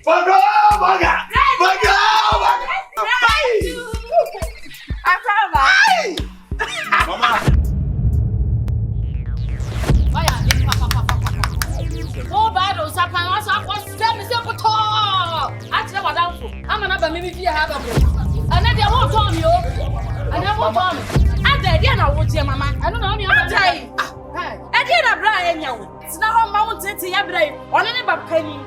Baga! Mama! Oh, bad, or something. I was standing there for tall. I tell what I'm not maybe if you have a book. And then they won't tell you. And I won't tell me. And then I won't tell Mama. I don't know any other day. I can't apply any. It's not on mountain to your brain. On any penny.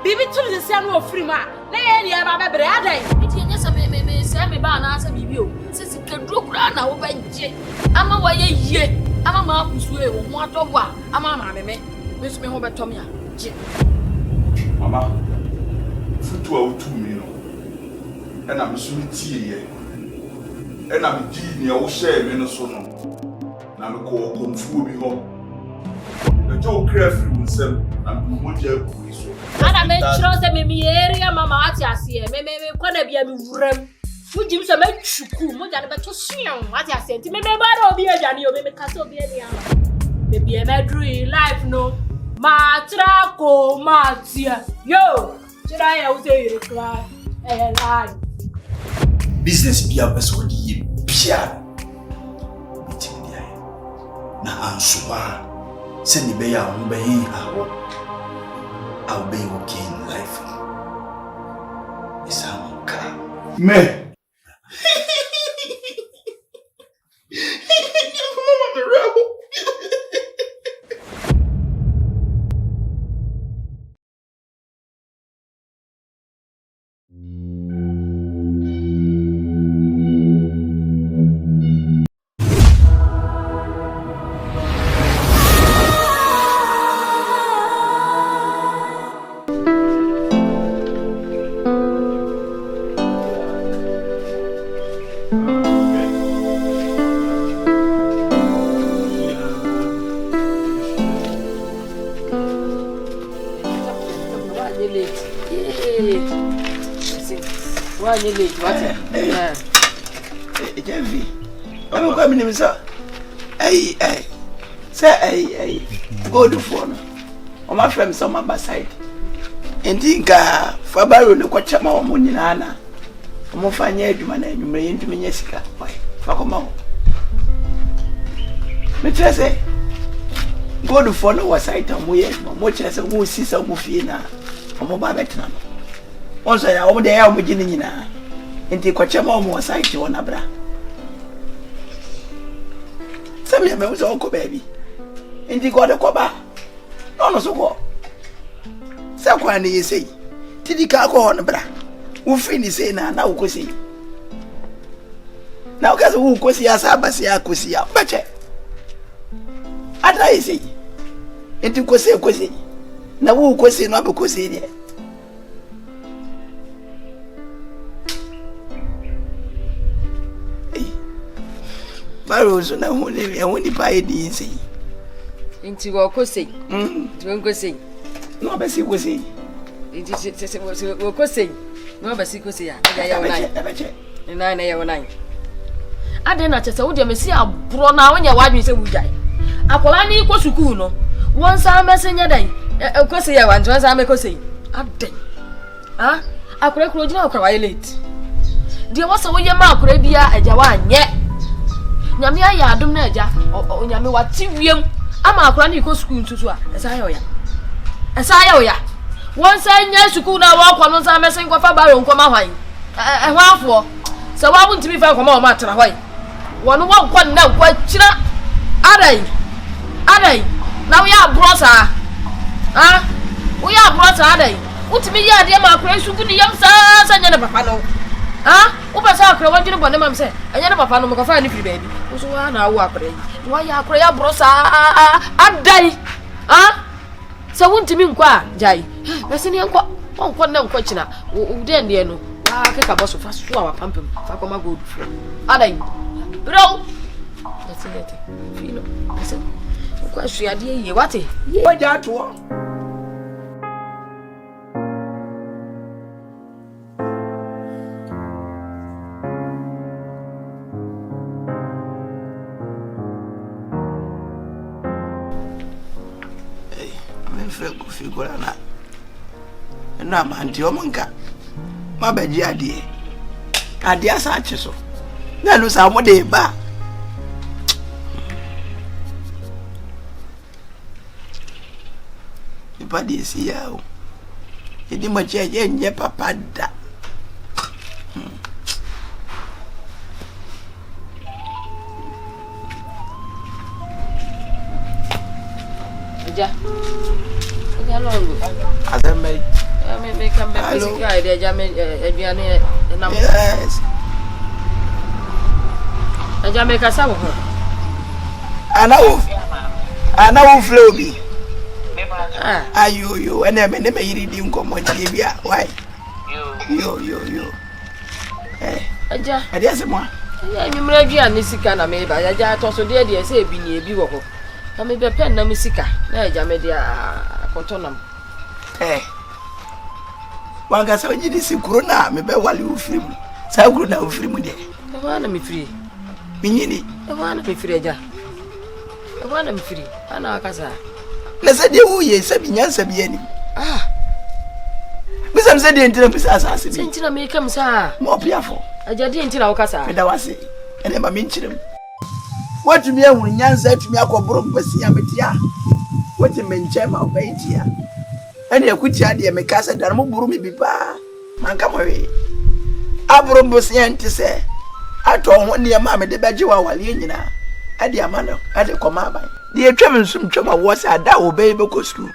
Baby, to the son of free man. Lay any about my brother. It is a me, send me by an answer you. Since it can look round now, I'm away a year. I'm a mouth who's way, what of what? I'm a mammy. Miss me over Tommy. Mama, foot out 2 million. And I'm sweet tea. And I'm deep near O'Shea, Minnesota. Now I'm called food be home. The Joe Crafty will sell and what you have. And I made sure that maybe area Mamma here. Maybe be a room. Would you so much more than about to see what I said? Maybe I'll be a Janny or maybe Castle be maybe a Madrid life no. Matraco Matia. Yo, should I say reply? Lie. Business be a person ye piano. Meeting the eye. Na answer. Send the bear on being I'll be okay in life. It's a car. Me. Go to phone. On my friend, some on my side. Indeed, Fabaro, the Quachama or Muninana. I'm more fine, you may into me, Jessica. Why, Facomao. Mistress, go to follow what side on we much as a woo sister Mufina or mobile Vietnam. Also, I over there, I'm beginning now. Into Quachama more side to one abra. Some of them was uncle baby. Indeed, got a coba. No, so what? Sakwan is say, Tidika go on, bra. Who finish say now, go see. Now, because who go see us, Abasia, Cosia, Bache. I say, into Cosia, Cosia. Now, who go see, not because he Barrows, no one only buy the easy. Into your cossing. Don't go sing. No, Bessie was he. It is cossing. No, Bessie Cossia. And 9 I did not tell you, Messia, Brona, when your wife is a woodie. Apolani equals to Kuno. Once I'm messing your day. A Cossia, and once I'm a Cossi. A day. Ah, I could have no cry late. There was a way your mouth could be a Jawan yet. Namia Yadum Naja or Yami what Tivium. I'm a granny go school to as I ya. Once I yes to cool now walk on some messing with a baron come away. A half war. So I want to be found from all matter away. One now quite china. Are they? Now we are brother. Ah, we are brother, are they? What to me, dear, my praise, you could young sons and never follow. Ah, Upasaka, what you know, Mamma said, I never found a funny baby. So I now walk. Why are prayer brosa a day? Ah? So won't you mean qua, Jai? Listen here, one no question. Then, dear, no. I take a boss of fast flower pumping. Fakoma good friend. Are they? Bro, that's it. Fino. Listen, question, dear, what? What that one? Figure na na manti omonka mabaji ade asa achiso na no sa mo de ba ipa de si ya o idi mo che ye nye papa da ja longo azamai me come back physical idea jame aduane na yes ajame ka sawo ho ana wo flow bi ayo ene me ne me yiri di nkomo tie bia why yo aja ade asemo ya nyumra aduane sika na me ba aja to so de se ebi ni ebi wo ho na me be pen na me sika na ajame de akotonam wanga sa wajidi si kuruna me be wali ufirimu sa kuruna ufirimu de wana mi free minyini wana mi free aja wana mi free ana akasa na se de uye se binyansa biani misam se de ntira bisa asase bi ntira me kam sa mo piafo aja de ntira wakasa me da wase ene ma minchirem watu mi ehun nyansa atumi akoboro mbasi ametia wati menchema obaitia ene ekuti ade me kasa dar mo buru mi bipa manka mo we aburu mbasi ente se ato ho ne ma me de beje wa wale nyina ade amano ade koma ban de etwem nsum twem awo se ada obei be ko school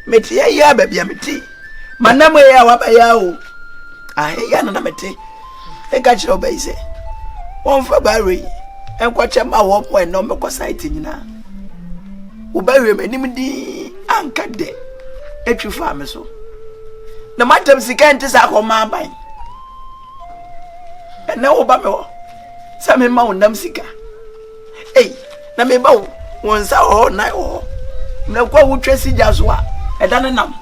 metia ya ba bia meti manam ya wa ba ya o ya na meti e ka chiro obei se won fa ba re enkwache ma wo mo no me ko site nyina obei me nim di anka de etwi fa me so na matam sika ente sa ko ma ban na wo ba me wo sa me ma wonam sika na me ba won sa ho na ho na kwa wo twesi jaso a eda ne nam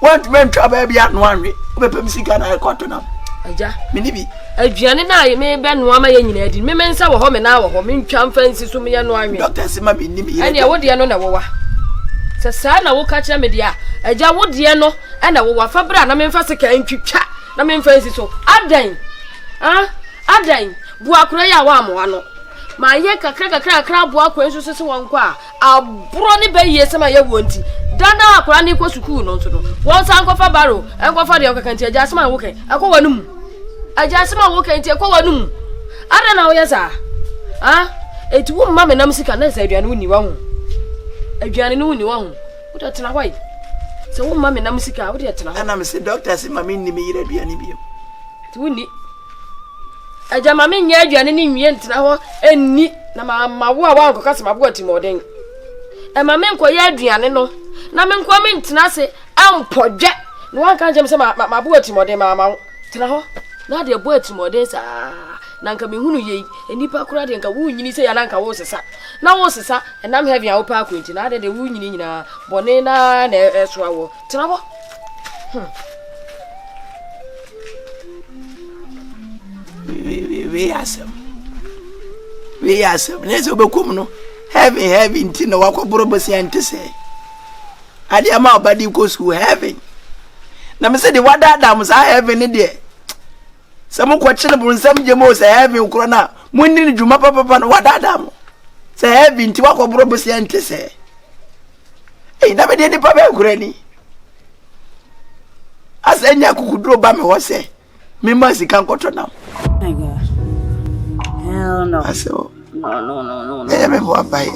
want men twa ba bia no anwe wo be pem sika na ekoto nam aja me ni bi aduane na me be no ama ye nyina adi me mensa wo ho me na wo ho me ntwa mfansi so me ye no anwe doctor sima me ni bi ene wo de no na wo wa sasa na wo ka kira me dia aja wo de no na wo wa fa bra na me mfa sika ntwitwa na me mfansi so adan adan bu akura ya wa mo ano ma ye kakra bu akura so sese won kwa aburo ni be ye sema ye wonti dana akura ni ko sukuu no nso no won san ko fa baro en ko fa de okakanti aja sema wo kan akwa wanum aja sema wo kan ti akwa wanum ada na wo yesa eti wo mama nam sika na sa aduane woni wa ho aduane no woni wa ho wo da tena hwai se wo mama nam sika wo de tena ho ana me se doctor sima me ni me yire aduane bi ti woni aja mama nya aduane ni nwie ntena ho enni na mama wo a wa nkokasa mabo atimoden mama nko ya aduane no na me nko me ntena se ampodwe no wan kan jem se mabo atimoden mama tena ho na de bo atimoden sa na nka me hunu ye enipa kura de nka wo nyini se ya na nka wo sesa na wo sesa enam heavy a wo pa akwenti na de wo nyini nyina bone na eso awo tena ho we asem nezo bekum no heavy nti na wakoboro bosi antese ade ama obadi ko school heaven na me se de wada adam sa heaven ne de samo ko chine bunsam je mo sa heaven kro na munni ni juma papa na wada adam sa heaven nti wakoboro bosi antese na me de papa kro ni asenya kukudro ba me wo se me masi kan koto na my god. Hell no. No. Yeah, me bo abai.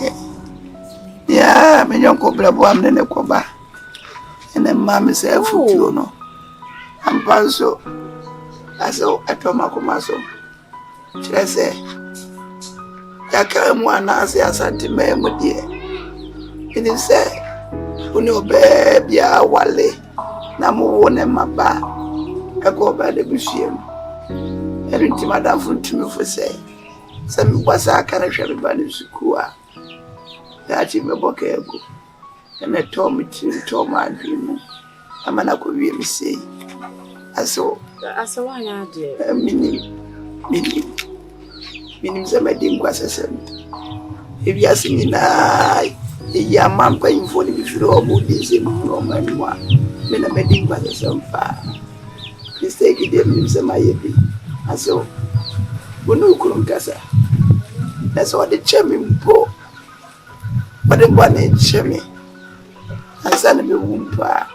Yeah, me nyonko bla bo amne ne ko ba. Ene mama se futuo no. Ampanso. Aso atoma komaso. Chese. Yaka mu anase asante me mu die. Ini se uni obe bia wale na mu wone maba. Eko ba de bushiem. Erinti madam funtumi fo se. Sami kwasa akara hwere ba ne sukua ya chi meboka ego ene tom adwemu amana ko wie misei aso wanya de minim se medim kwasa sem ebi asini na ya mampa info ni bifiro obudi se mu no manwa me na medin kwa sempa mistake dey me say my bi aso wonu kurum kasa that's what the chemi mpo but the one chemi asana me wumpa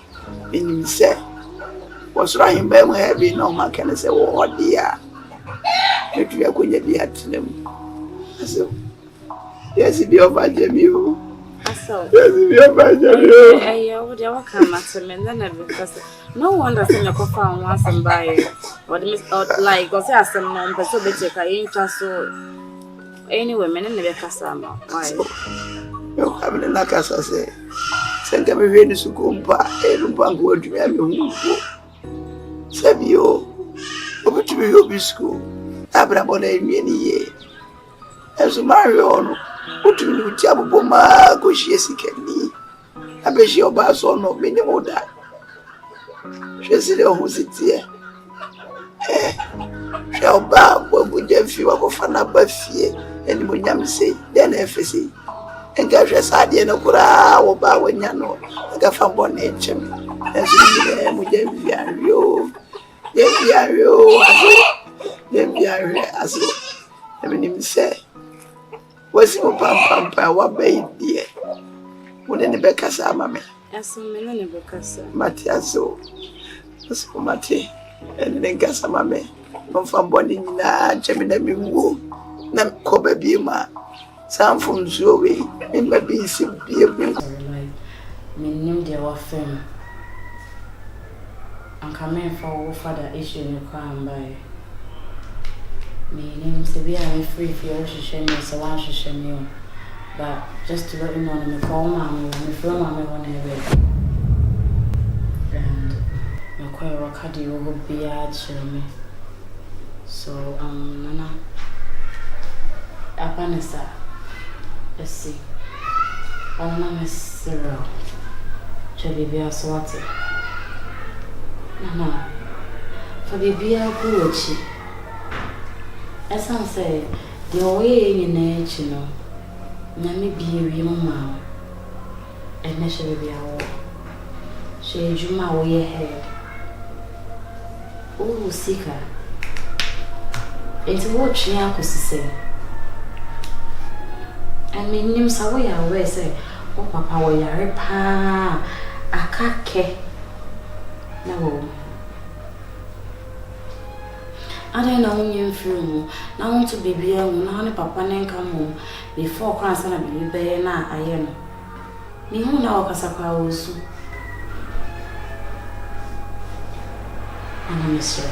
in say was right by my heavy no man can say what dear if you are going to be at them aso yes be over jemi So, yes be over jemi I would ever come at him and then because no wonder saying a coffin once and buy what like was there some non so they take a inch so anyway, men in the Cassama. Why? You have a Nakasa say, send me ready to go back and go to me. Sabio, over to me, school. Abrabone, many years. As a Mario, put to me, Taboma, go she is me. I bet your bass or no, many more that. She said, oh, sit here. Shall bow, what would you feel of an abafie, and when you say, then FSC. And Gasha Sadi and Okura, or bow when you know, I got from one nature. As you with them, you, then we are as I mean, him say, what's your pampa, what baby, dear? Wouldn't the Becassa, mammy? As some men in the Becassa. Matiaso, that's for Mati, and then Gassa, mammy. From Bonnie na Gemini Mimu, Nam Kobe Bima, some from Zoe, in my busy beer. Meaning they were firm. I'm coming for father issue in the crime by meaning to be free for your shame, so one should shame you. But just to let you know, I'm a call mammy, I'm a film mammy when I read. And my queer Wakadi will be a me. So, Nana, Apanesa, let's see. Nana is Cyril. Chabibia Swati. Nana, for Bibia Gucci. As I say, the way in nature, no, Nammy be a real man. And Nesha be a war. She drew my way ahead. Oh, seeker. It's what she could say. I mean, names away, I will say, oh, Papa, we are a pa, a cake. No, I don't know when you feel. Now, I want to be here when honey Papa and come home before Christ and I be there. Now, I am. Me who know Casapa also. And I'm sorry.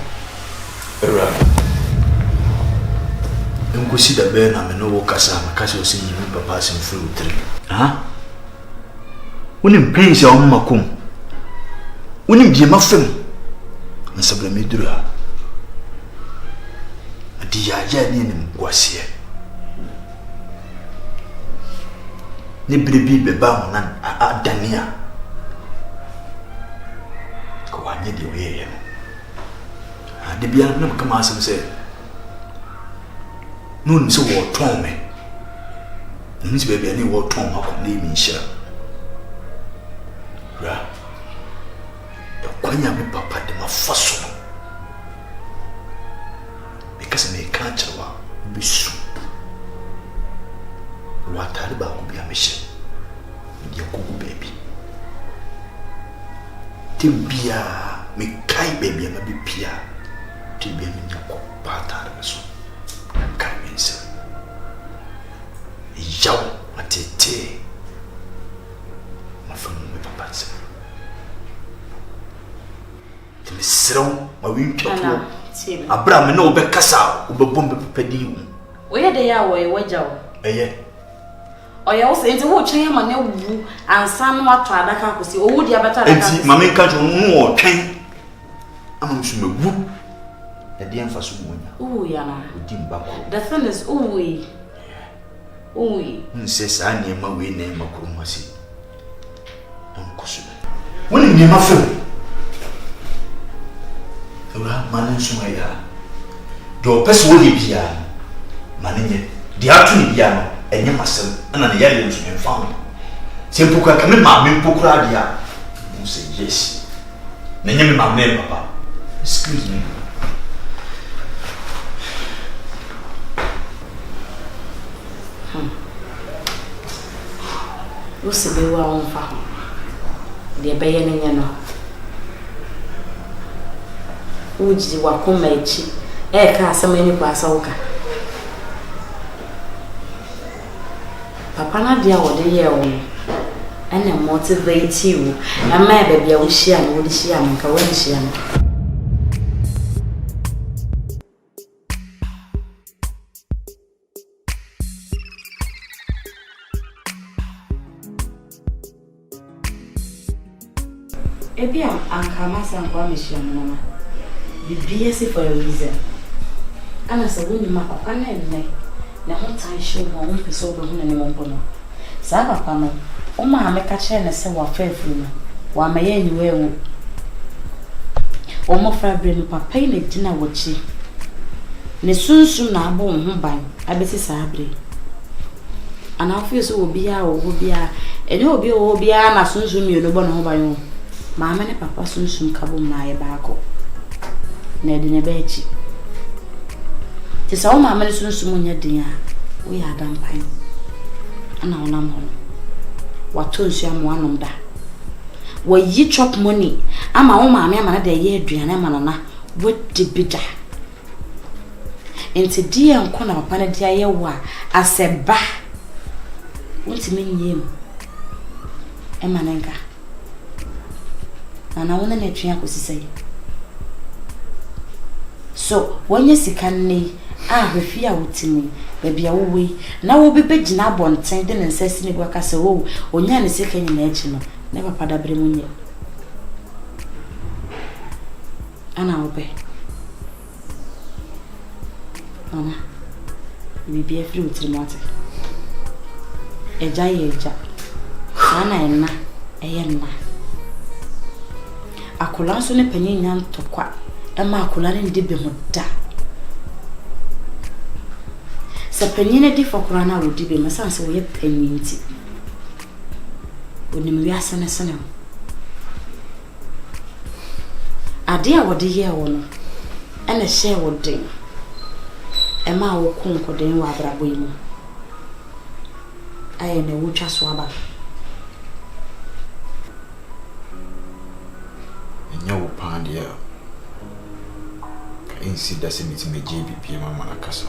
Don't see the burn. I'm no Casa, Cassio seeing you, Papa, some fruit. Huh? When in pains your macum, when you give my film, and sublimidura. A dear Yanin was here. Nibri be bound and Dania. Go on, you hear him. The Bian never come out and say, Noon so what told me. This baby, any what Tom I could name in share. Ra, the Quanya me papa de my first one. Because I may catch a be soup. What I about could be a mission. Your cuckoo baby. Tibia, me kai baby, and be pia. Tibia, me your pata, so. Yow atete ma famu me papa se te me srɛw ma wi ntwapo abra me na obekasa obebom be papa di hu we ye de ya wo ye wagyaw eye oya wo se nti wo twen ma na wu ansa no ato adaka kosi owu di abata adaka enti ma me ka jo no wo twen ama msu me wu e de emfa so monya ya na odi mbako the thing is says I near my way name of Kurumasi. When you never feel, man and Sumaya, your best will be piano, manning the afternoon piano, and your master, and an alien to be found. Simple can come in my Pukuradia. You say yes, Nenye me mama papa. Excuse me. Você be wa on fa. De be ye nenye no. Uji wa koma echi. Ka asem ani kwa asawuka. Papa na dia wo de ye wo. Ana motivate you. Na ma baby a wo hia no wo de hia no ka wo hia no. Ebi ankama sankwa mehia mama. Bibia se for a reason. Ana se woni ma papa na enne. Na ho tan show ho ho pese obo hu na ne mompo no. Sa papa no, o ma me ka che na se wa fafu no. Wa ma ye niwe wo. O mo fra bre no papa ina dina wochi. Ne sunsun na abo ho ban abesi sa bre. Ana afi so obi a wo bia, ene obi wo bia na sunsun mi no bo no ho ban yo. Mama ne papa sunsun kabom na ye baako. Na de ne bechi. Ti sa o mama ne sunsun nya din a, wo ya dampan. Ana onam ho. Wa tonsu amu anom da. Wa yi chop money ama wo mama ama na de ye aduane ama na wo de bida. Enti die enko na papa ne de aye wa aseba. Wonti menyem. Ema nenka. Na wona na twia kosisai. So, wonye sika nne a hwefi a wotini bebia wowe na wo bebegina abonten de nsasi ne gwaka se wo onya ne sika nyina echi no ne papa da bre munye. Ana obe. Mama. Bibia fri wotiri mate. Eja ye eja. Ana enna eyenna. Akola so ne panyin nya ntokwa ema akola ne de be muda se panyin ne di fokora na wo di be masanse wo ye panyin ti onim wi asane sane ade a wo de ye wo no ene hye wo den ema wo konkoden wo abrabo yi mu aye ne wo twa so aba Nyawo pandia. Ka insi da se miti me JB pia mama na kasa.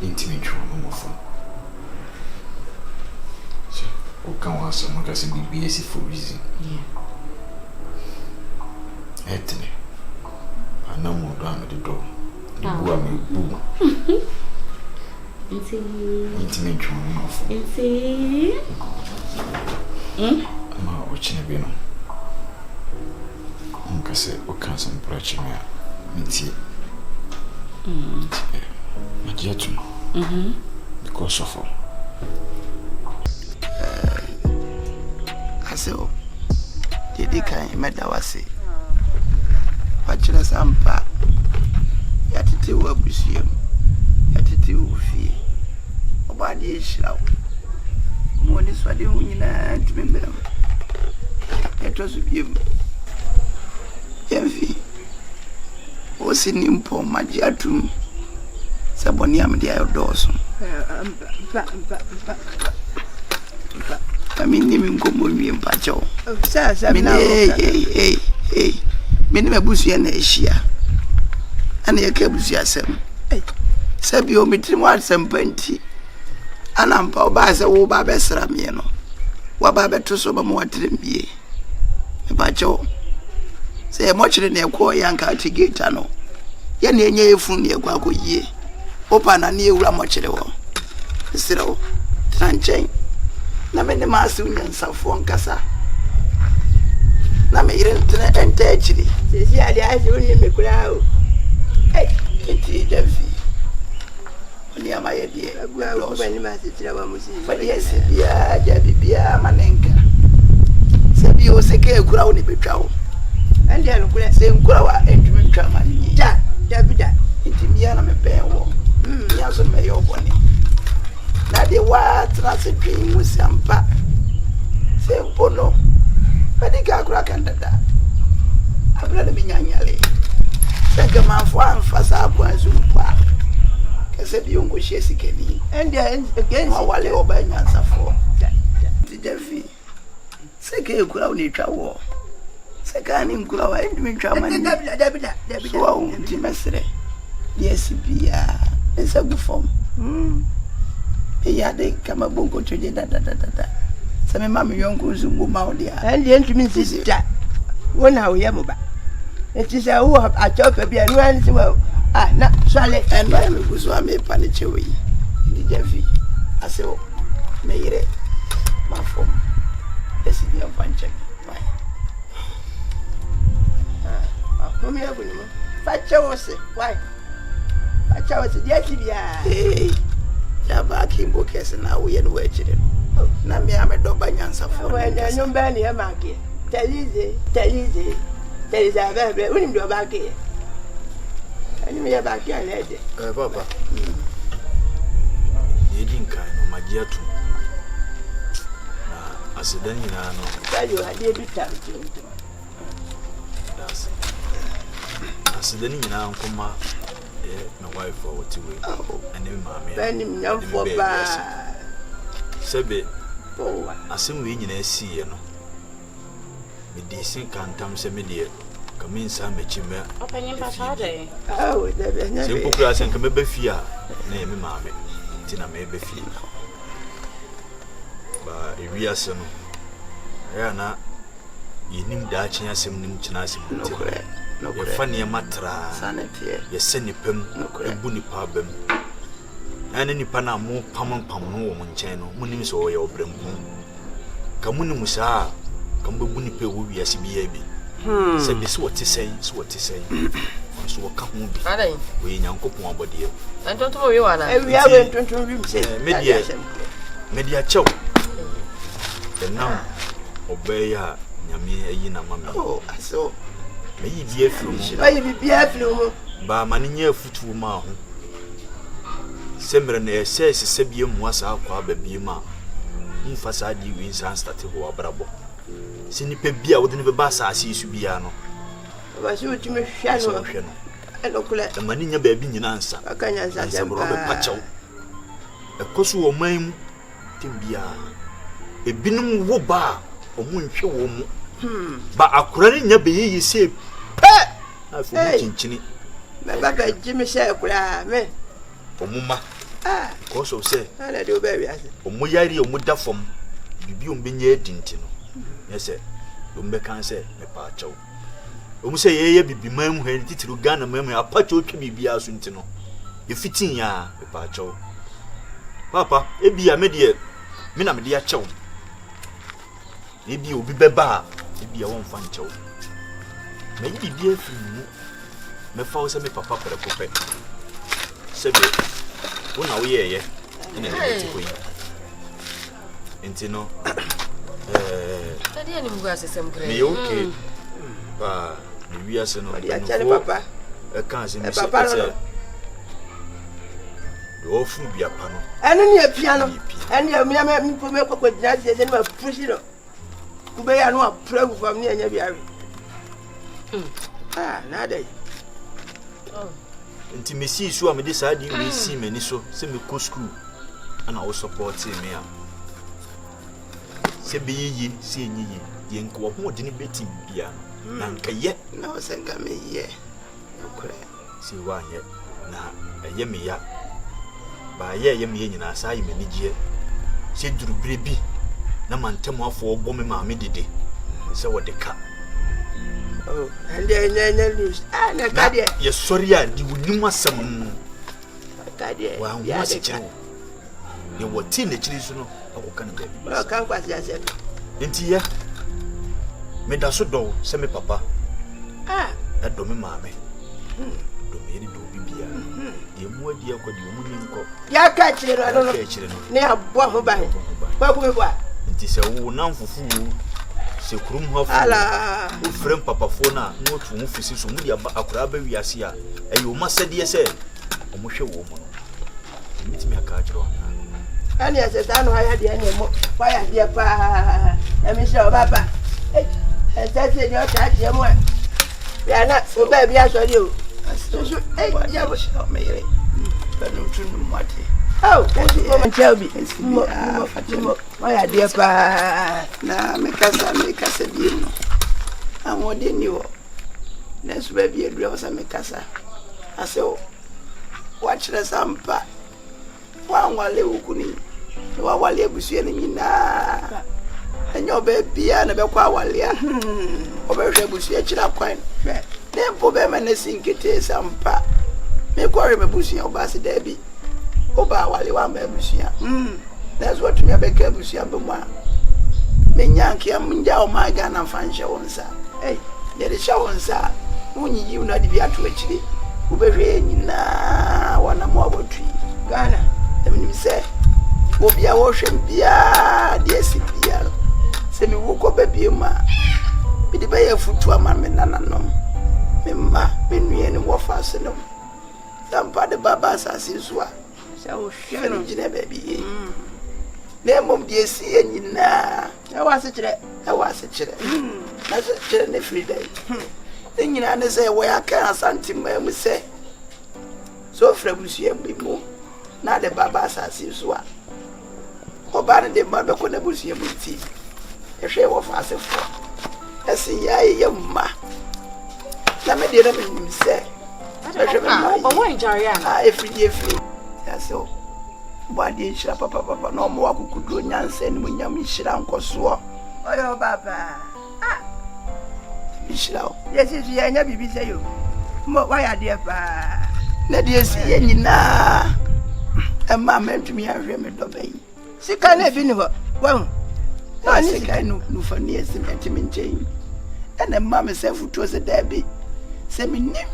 Intimi chwa mama fo. So, o kan wa so mo ka se bibi esi for reason. Yeah. Etne. Ana mo do am de do. Ni bu am bu. Intimi chwa mama fo. Inti. Ma ochine bi no. Nkase o kan some prachi me miti. Majetu. Because of Aseo. Didi kan medawase. Wachira sampa. Yatete wa busiem. Yatete wo fie. Obade ehirawo. Moni swade hu nyina tumembera. Etosu biem. Yemfi. Osini mpo majiatum. Saboni amdi ayodoso. Amini mingomo mimpacho. Sasa mini mini mebusu ya na ehia. Ana yake busu ya sem. Sabi o mitimo asempanti. Ana mpa obaza wo ba besra me no. Wa ba betoso ba mo watrembie. Mepacho. Se mo chire na ekwo yanka atigeta no. Ye na enye efun na ekwa akoyie. Opa na ne ewura mo chire wo. Sirawo. Tranchen. Na me ne masu nyansafo nkasa. Na me ire ntene ente achiri. Sisi ali aje oni mekura o. Enti jafi. Oni amaye die. Agwa ni masitira ba musi. Fadi ese bia jabi bia manenka. Sebi o seke ekura oni betwa o. Andi alukura se nkura wa entumi ntwa mani. Ja, dabida. Enti mia na mepɛ wo. Ya so me yo boni. Na de wa trase twin musampa. Se Pono. Medica Crackanda. I've let me nyanyale. Second man for Fasa Quanzumpa. Casabi Uncle Chessy Kenny. And against my Wally or by Nansa for the Delphi. Second Clowny Trawo. Second in Glow and Mintraman. So, Timestre. Yes, be it's a good form. They come a bunko to the Some mammy uncle Zumbo Maudia. And the entry is that. One hour Yamuba. It is a who have a chop of your runs well. Ah, not Sally and my Guzwame Panichewi. The Jeffy. I say, may it my form. Yes, it is a fine check. Whom you have with him? Fatchawase, why? Fatchawase, yes, hey. Jabaki Bokes and now we are waiting. Nami am a dog by Yansa for when I know Banny a market. Tell easy, there is a very winning your back here. And me back here, lady. Papa. You didn't kind of my dear too. I said, then you know, tell you I did it. That's I said, then you know, come my wife for what to wait. And then, mammy, and him young for bad. Sebe, I seem we in a sea, you know. With the sink and Tom Semidia, come in some chimney. Opening Passade. Oh, Simple grass and come be fear. Name me, mammy. Tina may be fear. But if we are son, Rihanna, you need that chance him in Chinasi. No, funny matra, sanity, ye send him, no, bunny pabem. And any pana more pamon no one channel, Munim so your brim. Kamunum Musa, come bunny pay will be as baby. Said this what to say, so come we young couple one body. I don't know you are. We have 20 rooms, media choke. And now obey her, Yami, a yina mamma. Oh, I saw. May you be a flu, by many foot woman. Sembrane says Sebium was our baby ma. Infasadi wins and started to brabo. Sinipe beer wouldn't be bass as he should be ano. Was you to me, Shannon? And Oculate the Manina baby in answer. I can't answer some Robert Pacho. A cosu of mime, Timbia. A binum woba, or moon show. But I couldn't never hear you say, Pet! I've been chinny. My Jimmy said, me. Omuma ah koso say na do baby ase omoyari omuda fom bibi ombenye edinti no yese ombe kan say me pa acho omu say yeye bibi mam hu titiru Ghana mam apacho twa bibi aso nti no ye fitin ya me pa acho papa ebia me de me na me de acho ebi obi beba ebia won fa ncho me yi bibi afiri mu me fa wo say me papa pere kope Sebe, when are we here? In a minute, Intino, I didn't go as a same me okay. But we are saying, Papa, a cousin, Papa, the old food be a panel. And then your piano, and your mamma for me with judges and my president. Kubay, I know a prayer from me and your ah, nada. Nti me see so am this side we see many so say me go school and I will support me am say be yi say nyi ye nko ho de ne beti bia na nka ye na o senga me ye okore say wa ye na ye me ya ba ye me nyina sa ye me nigie say duru brebi na mantem afo ogbo me ma me dede say wo de ka. Oh, and then news. Ah, na kadia. Yes, sorry, di wunima sam. Kadia. Wa won se kire. Ye woti na kire so no, akoka na baby. Ba kan kwasi ase. Enti ye. Me da so do se me papa. Ah, e do me maame. Do me ni do bibia. Ye mu adi akodi mu ni nko. Ya ka kire no no. Ne abo ho ba. Ba ku me bo. Enti se wo na mfufu se kurum hafu ala o frem papa fona no to mu fisi so mu dia akura ba wiase a eyo masade se o mo hwe wo mo no mitimi aka akiro ani ase ta no haya dia ne mo pa ya dia pa e mi se o papa. Ẹ ṣe ni ọ̀tá jẹ́ mọ́ ẹ̀. Yàrá o bẹ́ẹ̀ bí aṣọ ni o. Ẹ ṣe ọmọ yẹrẹ. Pẹ̀lú tún ní mọ́tì. Mo máa ń tẹ́ òbí. Mo yà díẹ̀ paa. Na mi kasa bí mu. Àwọn ọdẹ ni wọ. Nẹ́sùn bẹ́ẹ̀ bí ẹ̀dúrà wọ́n sá mi kasa. Àṣẹ o. Wà á kyerẹ́ sáǹpà. Wà á wàlẹ̀ òkú ni. Wà á wàlẹ̀ ebusua ni nyinaa. Ẹ̀nyẹ́ ọbẹ̀ bíyà na bẹ́ kọ́ àwàlẹ̀ a. Ọbẹ̀ hwẹ́ ebusua kyerẹ́ akwan. Ne mpo bẹ́ẹ̀ ma n'esi nkete sáǹpà. Mi kọ́ ọ̀rẹ́ mi ebusua ọba ase dẹ́bi. Ọba àwàlẹ̀ wà má ebusua. Nẹ́sùn wọ́n tún yà bẹ́ kẹ́ ebusua bẹ́ mu a. Mi nya nkìá mu njẹ́ ọmọ aga na fa nhyɛ wɔn nsa. Yɛde hyɛ wɔn nsa. Wonyiyi na de bi ato akyire. Wobɛhwɛ nyinaa wɔnam abɔtui Ghana ɛmenim sɛ obi a wɔhwɛ biara de asi biara sɛ mewu kɔba bie mu a mede bɛyɛ afutu ama me nananom me mma me nnua ne wɔfa ase nom sɛ mpa de baba asase so a sɛ wohwɛ no gyina baabi yie na mmom de asi yɛ nyinaa ɛwɔ asekyerɛ na asekyerɛ ne firi dɛn ne nyinaa ne sɛ wɔyɛ aka asantem mu sɛ so fra busua bi mu na de baba asase so a oba ne de ma bɛkɔ na busua mu ti ehwɛ wɔ fa asefo ɛsi yɛ mma na me de na me nim sɛ ehwɛ me ma ɔwɔ njare a efiri ya so bɔade nhyira papa na ɔmo wakokudo nyansa ne mu nyam nhyira nkɔsoɔ ɔyɛ baba nhyira yesi so yɛ nya bibi sɛ yo mo wayɛ adeɛ paa na de esi yɛ nyinaa ɛma mentumi ahwɛ me dɔba yi sika na bi ne hɔ wahu na ne sika no fa ne esi mentimi nkyɛn ɛna mma me sɛ futuo sɛ daabi sɛ menim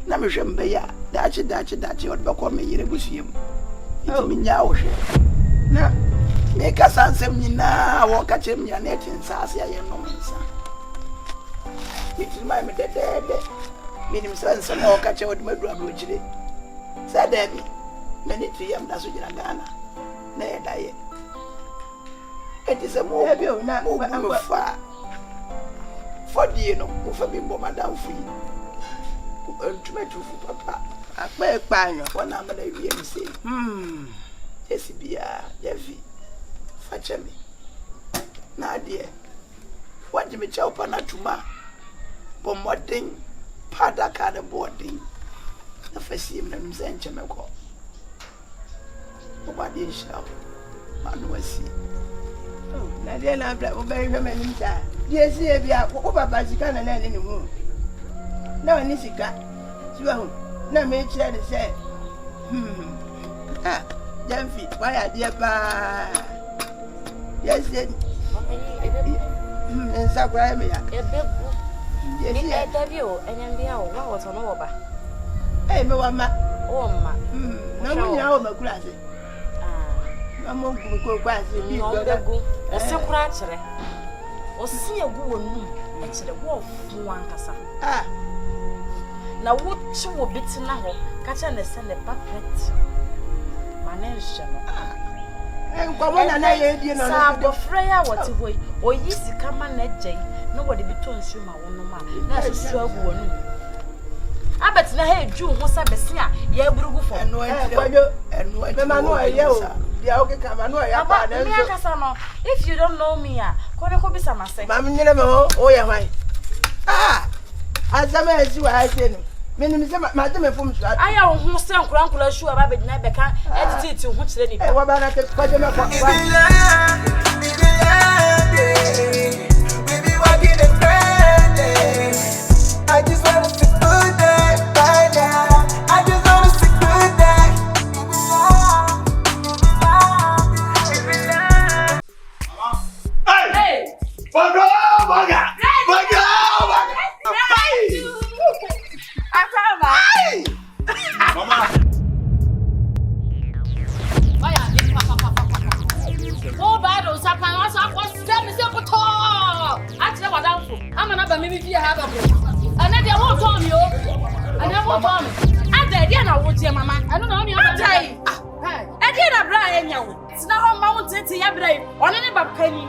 na mehwɛ mbɛyɛ a daakye ɔde bɛkɔ me yere busua mu nti menya wo hwɛ na mekasa nsɛm nyinaa wɔka kyerɛ m nyina na ɛte nsa ase ayɛ nom nsa metiri ma me dɛdɛɛdɛ menim sɛ nsɛm a wɔka kyerɛ wɔde madu aborɔkyire sɛ daabi m'ani to yam da so gyina Ghana na yɛdayɛ ɛnti sɛ mobu me fa fɔdie no mofa bi mbɔ madamfo yi ntumatufu papa akpɛɛkpa no wɔna amana wie me sei ɛsi biaa yɛfi fa kyɛ me na adeɛ wagye me kyɛw pa no atoma bɔ mmɔden pa adaka ne bɔɔden na fa sie m na nom sɛ nkyɛ mɛkɔ wobade nhyira wo ma no asie na deɛ na abra wobɛhwɛ m'anim saa deɛ sie bi a wo papa sika na ɛne ne ho na ɔne sika siwahu na mekyerɛ ne sɛ Jamfi wayɛ adeɛ paa yɛsie nsa koraa me ya ɛbɛbu dabi o ɛnyambia o wa wɔtɔ no wɔba me wama wɔmma na mo nyina wɔ makura ase na mo nkum ko ase bi ɔbɛgu ɛsɛ koraa kyerɛ ɔsi egu wɔ num ɛkyerɛ wɔ fu ankasa na wotwe wɔ bitina hɔ ka kyerɛ ne sɛ ne papet ma ne nhyɛ no nkɔmɔ na na yɛ die no saa abɔfra yi a wɔte hɔ yi oyi sika ma na agya yi na wɔde bi tɔ nsuo ma wɔn nom a na asusu agu wɔn num abɛtena ha edwu ho sɛ bɛsi a yɛaburugu fam mema no ɔyɛ o deɛ wokeka ma no ɔyɛ paa na nso akasa no if you don't know me a kɔde kɔ bisa masɛ ma menyere me ho woyɛ hwan asɛm a asi wɔ ha se no menim sɛ made me fom so ayɛ wo ho sɛ nkora ahyu a babɛgyina bɛka ɛtete ho kyerɛ nipa wɔba na kɔgye mɛkɔ I just wanna see good day right now. I just wanna see good day. Hey! Baga! Mama! Oh, bad or something. I was 7 seconds tall. Actually, what I'm gonna have maybe have a book. And then they won't tell you. And they won't tell me. And then I won't tell Mama. I don't know me. I'll tell you. I can't have Brian. It's not how mountain to your brain. On any back penny.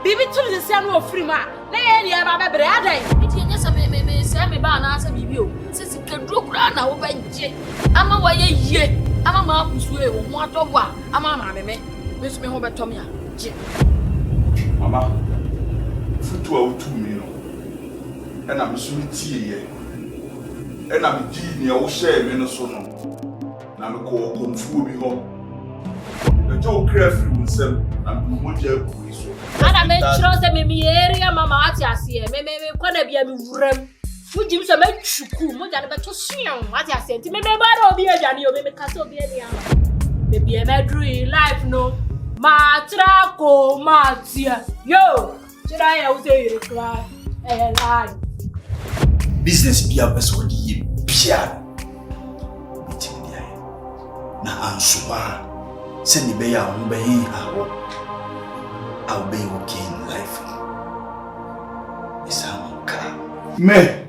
Bibi to the same of free ma. Na ye ya ba bebre adai. Iti nya se me se me ba na asa bibi o. Sisi kedro kura na wo banje. Ama wa ye ye. Ama ma kusu e wo ho atogbo a. Ama ma me so me ho betom ya. Je. Mama. Futu a utu mi no. Ena me so tie ye. Ena me di ne wo share me no so no. Na me ko konfuo bi ho. E jo crafty unsem na me mo je ku so. Ana me chiro se me area mama ati ase me kwana bia me wuram. Fujim so me chuku mo ja ne beto suon ati ase nti me ba do obi ajani o me kase obi ani ama. Me bia me drew life no. Ma tra ko ma tia. Yo, chira ya uze yire kra. Lie. Business be a person di bia. Meeting dia. Na ansuba. Se ni be ya wo be hin awo. I'll be okay in life. It's how I Me